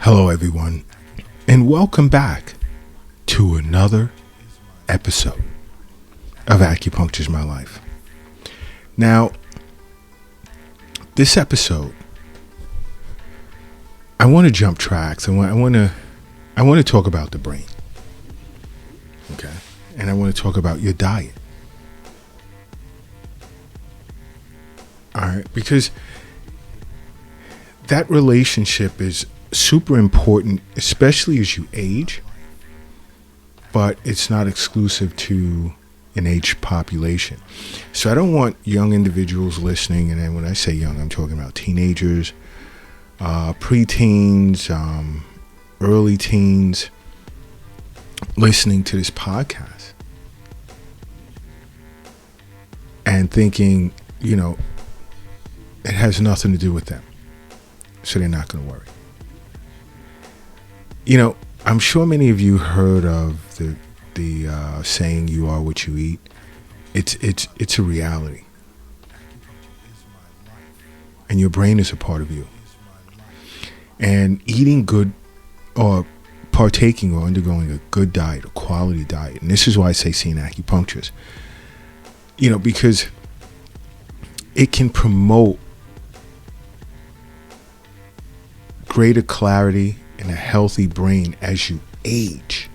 Hello, everyone, and welcome back to another episode of Acupuncture's My Life. Now, this episode, I want to jump tracks. I want to talk about the brain, okay, and I want to talk about your diet. All right, because that relationship is super important, especially as you age, but it's not exclusive to an aged population. So I don't want young individuals listening, and then when I say young, I'm talking about teenagers, preteens, early teens, listening to this podcast and thinking, it has nothing to do with them, so they're not going to worry. I'm sure many of you heard of the saying, "You are what you eat." It's a reality, and your brain is a part of you. And eating good, or partaking or undergoing a good diet, a quality diet, and this is why I say see an acupuncturist. Because it can promote greater clarity and a healthy brain as you age.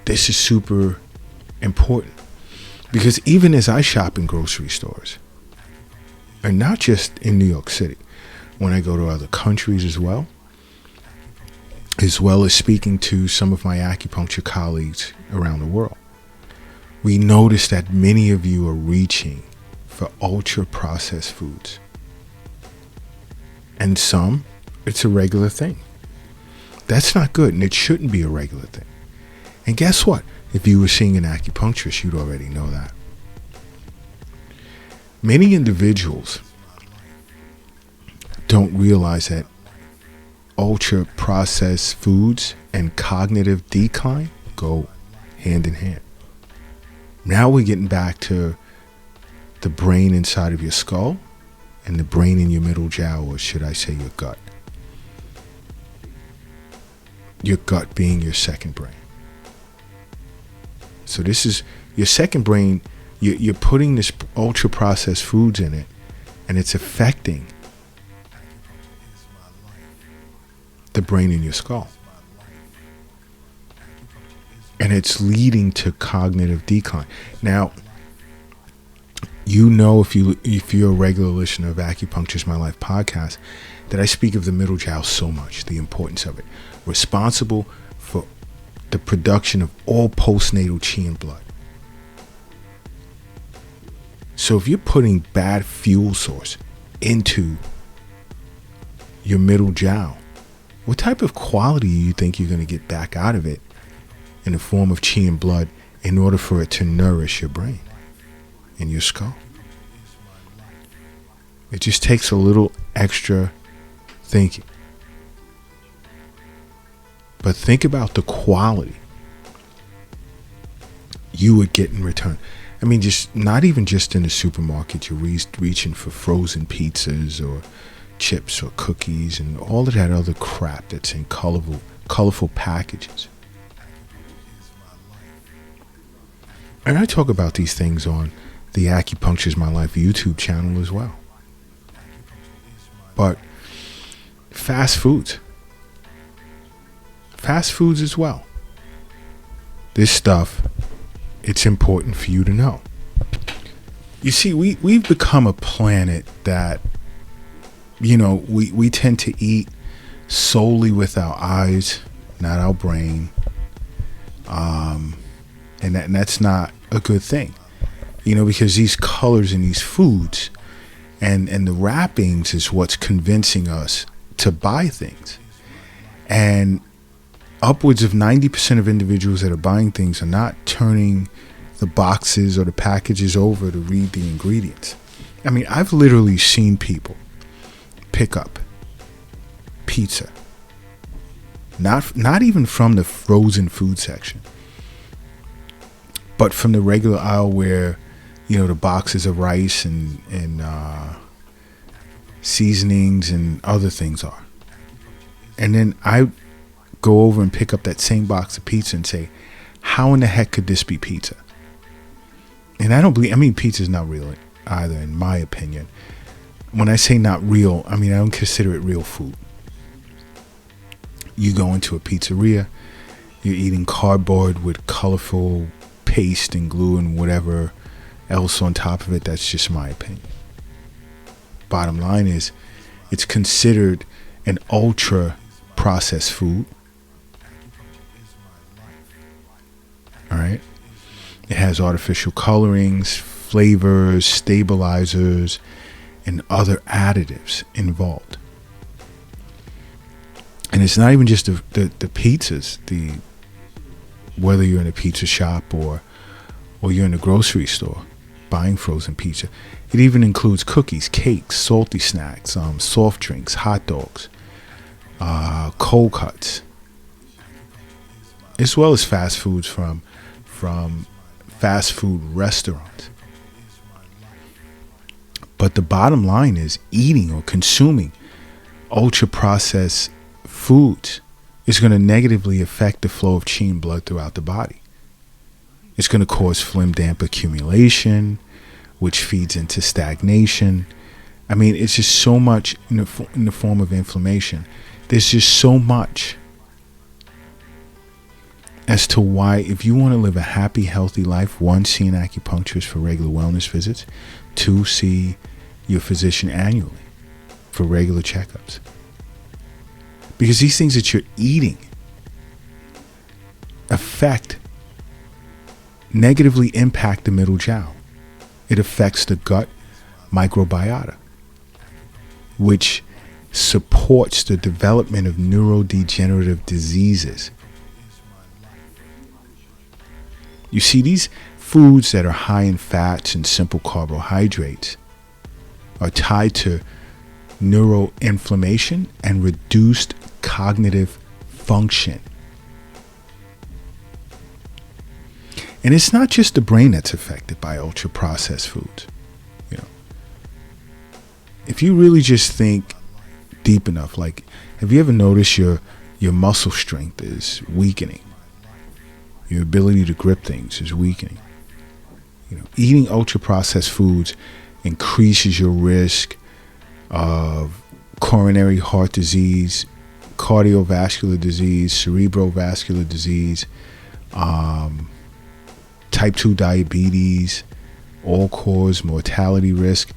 This is super important, because even as I shop in grocery stores, and not just in New York City, when I go to other countries as well as speaking to some of my acupuncture colleagues around the world, we notice that many of you are reaching for ultra processed foods, and some, it's a regular thing. That's not good, and it shouldn't be a regular thing. And guess what? If you were seeing an acupuncturist, you'd already know that. Many individuals don't realize that ultra processed foods and cognitive decline go hand in hand. Now we're getting back to the brain inside of your skull and the brain in your middle jaw, or should I say your gut. Your gut being your second brain. So this is your second brain. You're putting this ultra processed foods in it, and it's affecting the brain in your skull, and it's leading to cognitive decline. Now, if you're a regular listener of Acupuncture's My Life podcast, that I speak of the middle jaw so much, the importance of it, responsible for the production of all postnatal qi and blood. So if you're putting bad fuel source into your middle jaw, what type of quality do you think you're going to get back out of it in the form of qi and blood in order for it to nourish your brain and your skull? It just takes a little extra thinking. But think about the quality you would get in return. I mean, just not even just in the supermarket. You're reaching for frozen pizzas or chips or cookies and all of that other crap that's in colorful packages. And I talk about these things on the Acupuncture's My Life YouTube channel as well. But fast foods as well. This stuff, it's important for you to know. You see, we've become a planet that, we tend to eat solely with our eyes, not our brain. And that's not a good thing, because these colors in these foods and the wrappings is what's convincing us to buy things. And upwards of 90% of individuals that are buying things are not turning the boxes or the packages over to read the ingredients. I mean, I've literally seen people pick up pizza, not even from the frozen food section, but from the regular aisle where, the boxes of rice and seasonings and other things are. And then I go over and pick up that same box of pizza and say, how in the heck could this be pizza? And I mean, pizza is not real either, in my opinion. When I say not real, I mean, I don't consider it real food. You go into a pizzeria, you're eating cardboard with colorful paste and glue and whatever else on top of it. That's just my opinion. Bottom line is, it's considered an ultra processed food. All right. It has artificial colorings, flavors, stabilizers, and other additives involved. And it's not even just the pizzas, whether you're in a pizza shop or you're in a grocery store buying frozen pizza. It even includes cookies, cakes, salty snacks, soft drinks, hot dogs, cold cuts, as well as fast foods from fast food restaurants. But the bottom line is, eating or consuming ultra processed foods is going to negatively affect the flow of qi and blood throughout the body. It's going to cause phlegm damp accumulation, which feeds into stagnation. I mean, it's just so much in the form of inflammation. There's just so much as to why, if you want to live a happy, healthy life, 1, see an acupuncturist for regular wellness visits. 2, see your physician annually for regular checkups. Because these things that you're eating negatively impact the middle jiao. It affects the gut microbiota, which supports the development of neurodegenerative diseases. You see, these foods that are high in fats and simple carbohydrates are tied to neuroinflammation and reduced cognitive function. And it's not just the brain that's affected by ultra processed foods. You know, if you really just think deep enough, like, have you ever noticed your muscle strength is weakening? Your ability to grip things is weakening. You know, eating ultra processed foods increases your risk of coronary heart disease, cardiovascular disease, cerebrovascular disease, type 2 diabetes, all-cause mortality risk.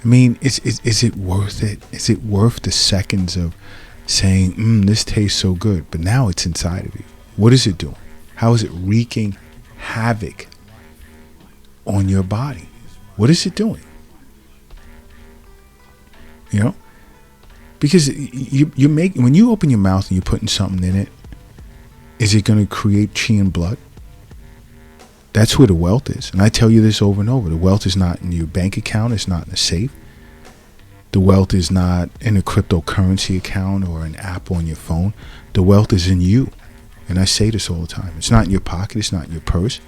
I mean, is it worth it? Is it worth the seconds of saying, this tastes so good, but now it's inside of you? What is it doing? How is it wreaking havoc on your body? What is it doing? You know? Because when you open your mouth and you're putting something in it, is it going to create qi and blood? That's where the wealth is. And I tell you this over and over. The wealth is not in your bank account. It's not in a safe. The wealth is not in a cryptocurrency account or an app on your phone. The wealth is in you. And I say this all the time. It's not in your pocket. It's not in your purse.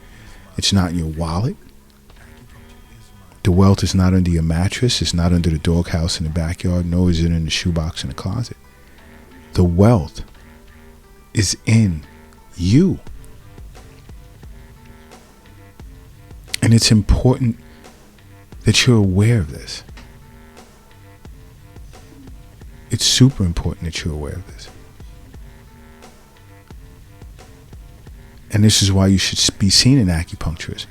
It's not in your wallet. The wealth is not under your mattress. It's not under the doghouse in the backyard. Nor is it in the shoebox in the closet. The wealth is in you. And it's important that you're aware of this. It's super important that you're aware of this. And this is why you should be seeing an acupuncturist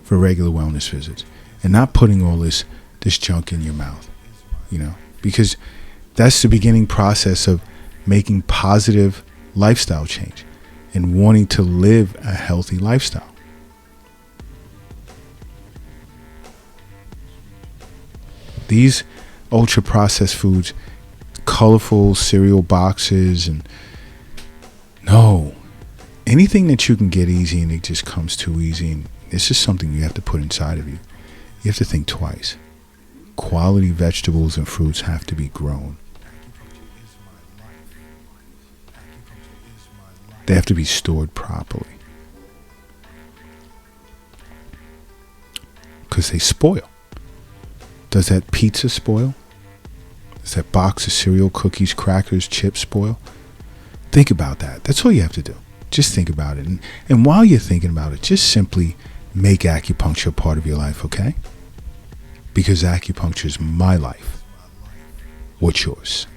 for regular wellness visits and not putting all this junk in your mouth, you know, because that's the beginning process of making positive lifestyle change and wanting to live a healthy lifestyle. These ultra processed foods, colorful cereal boxes, and no, anything that you can get easy and it just comes too easy, and it's just something you have to put inside of you. You have to think twice. Quality vegetables and fruits have to be grown. They have to be stored properly, because they spoil. Does that pizza spoil? Does that box of cereal, cookies, crackers, chips spoil? Think about that. That's all you have to do. Just think about it. And while you're thinking about it, just simply make acupuncture a part of your life, okay? Because acupuncture is my life. What's yours?